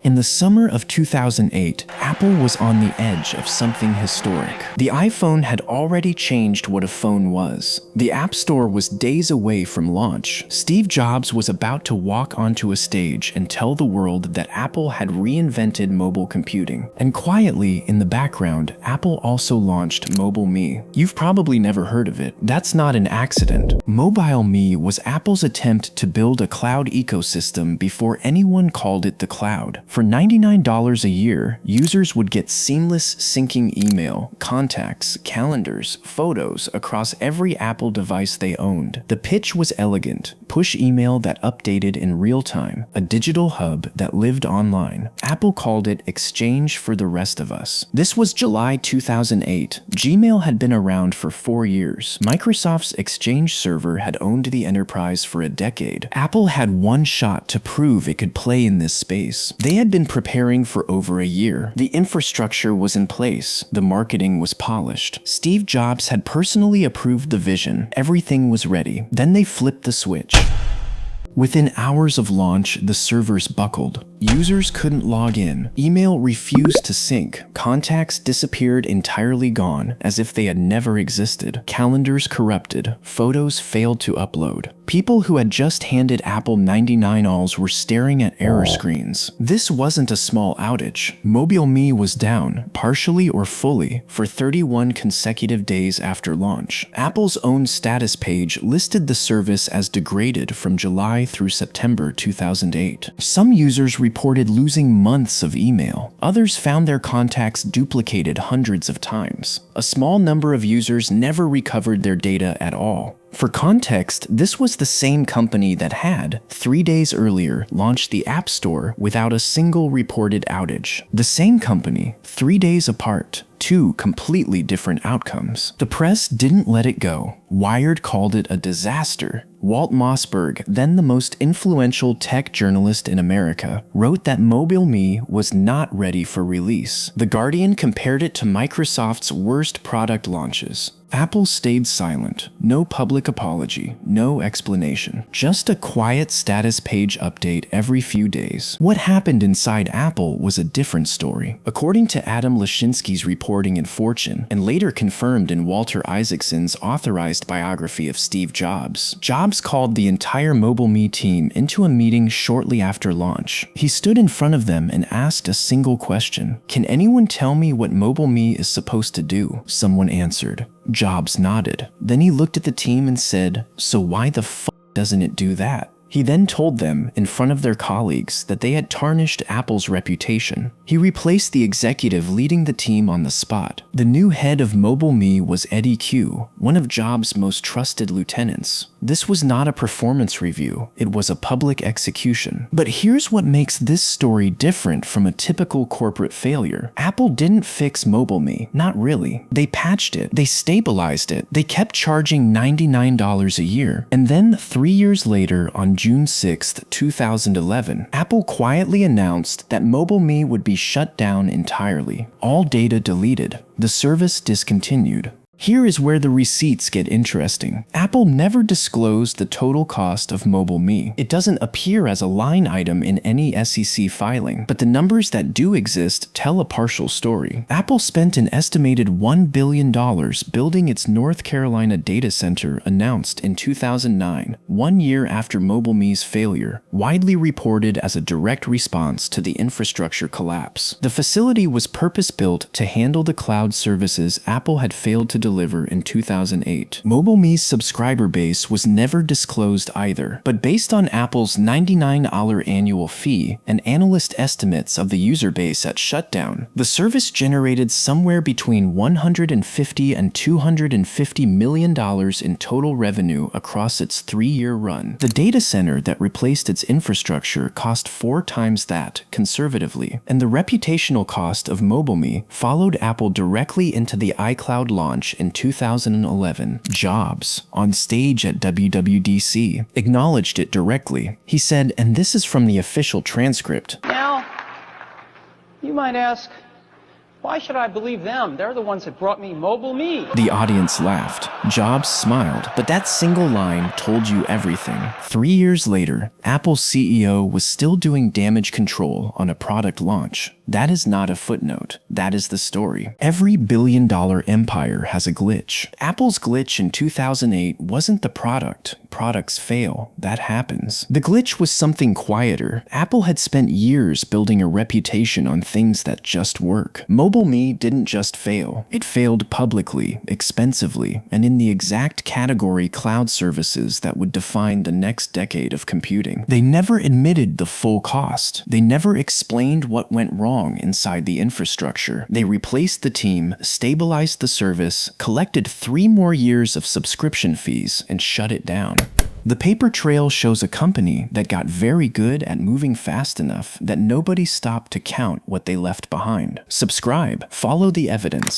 In the summer of 2008, Apple was on the edge of something historic. The iPhone had already changed what a phone was. The App Store was days away from launch. Steve Jobs was about to walk onto a stage and tell the world that Apple had reinvented mobile computing. And quietly, in the background, Apple also launched MobileMe. You've probably never heard of it. That's not an accident. MobileMe was Apple's attempt to build a cloud ecosystem before anyone called it the cloud. For $99 a year, users would get seamless syncing email, contacts, calendars, photos across every Apple device they owned. The pitch was elegant: push email that updated in real time, a digital hub that lived online. Apple called it exchange for the rest of us. This was July 2008. Gmail had been around for 4 years. Microsoft's Exchange server had owned the enterprise for a decade. Apple had one shot to prove it could play in this space. They had been preparing for over a year. The infrastructure was in place. The marketing was polished. Steve Jobs had personally approved the vision. Everything was ready. Then they flipped the switch. Within hours of launch, the servers buckled. Users couldn't log in. Email refused to sync. Contacts disappeared entirely gone, as if they had never existed. Calendars corrupted. Photos failed to upload. People who had just handed Apple 99 were staring at error screens. This wasn't a small outage. MobileMe was down, partially or fully, for 31 consecutive days after launch. Apple's own status page listed the service as degraded from July through September 2008. Some users reported losing months of email. Others found their contacts duplicated hundreds of times. A small number of users never recovered their data at all. For context, this was the same company that had, 3 days earlier, launched the App Store without a single reported outage. The same company, 3 days apart. Two completely different outcomes. The press didn't let it go. Wired called it a disaster. Walt Mossberg, then the most influential tech journalist in America, wrote that MobileMe was not ready for release. The Guardian compared it to Microsoft's worst product launches. Apple stayed silent. No public apology, no explanation. Just a quiet status page update every few days. What happened inside Apple was a different story. According to Adam Lashinsky's reporting in Fortune, and later confirmed in Walter Isaacson's authorized biography of Steve Jobs, Jobs called the entire MobileMe team into a meeting shortly after launch. He stood in front of them and asked a single question: "Can anyone tell me what MobileMe is supposed to do?" Someone answered. Jobs nodded. Then he looked at the team and said, "So why the f*** doesn't it do that?" He then told them, in front of their colleagues, that they had tarnished Apple's reputation. He replaced the executive leading the team on the spot. The new head of MobileMe was Eddie Q, one of Jobs' most trusted lieutenants. This was not a performance review, it was a public execution. But here's what makes this story different from a typical corporate failure. Apple didn't fix MobileMe, not really. They patched it, they stabilized it, they kept charging $99 a year. And then 3 years later, on June 6, 2011, Apple quietly announced that MobileMe would be shut down entirely. All data deleted. The service discontinued. Here is where the receipts get interesting. Apple never disclosed the total cost of MobileMe. It doesn't appear as a line item in any SEC filing, but the numbers that do exist tell a partial story. Apple spent an estimated $1 billion building its North Carolina data center announced in 2009, 1 year after MobileMe's failure, widely reported as a direct response to the infrastructure collapse. The facility was purpose-built to handle the cloud services Apple had failed to deliver in 2008. MobileMe's subscriber base was never disclosed either, but based on Apple's $99 annual fee and analyst estimates of the user base at shutdown, the service generated somewhere between $150 and $250 million in total revenue across its 3-year run. The data center that replaced its infrastructure cost 4 times that, conservatively, and the reputational cost of MobileMe followed Apple directly into the iCloud launch in 2011. Jobs, on stage at WWDC, acknowledged it directly. He said, and this is from the official transcript, "Now, you might ask, Why should I believe them? They're the ones that brought me MobileMe. The audience laughed. Jobs smiled, but that single line told you everything. 3 years later, Apple's CEO was still doing damage control on a product launch. That is not a footnote. That is the story. Every billion-dollar empire has a glitch. Apple's glitch in 2008 wasn't the product. Products fail. That happens. The glitch was something quieter. Apple had spent years building a reputation on things that just work. MobileMe didn't just fail. It failed publicly, expensively, and in the exact category cloud services that would define the next decade of computing. They never admitted the full cost. They never explained what went wrong inside the infrastructure. They replaced the team, stabilized the service, collected 3 more years of subscription fees, and shut it down. The paper trail shows a company that got very good at moving fast enough that nobody stopped to count what they left behind. Subscribe, follow the evidence.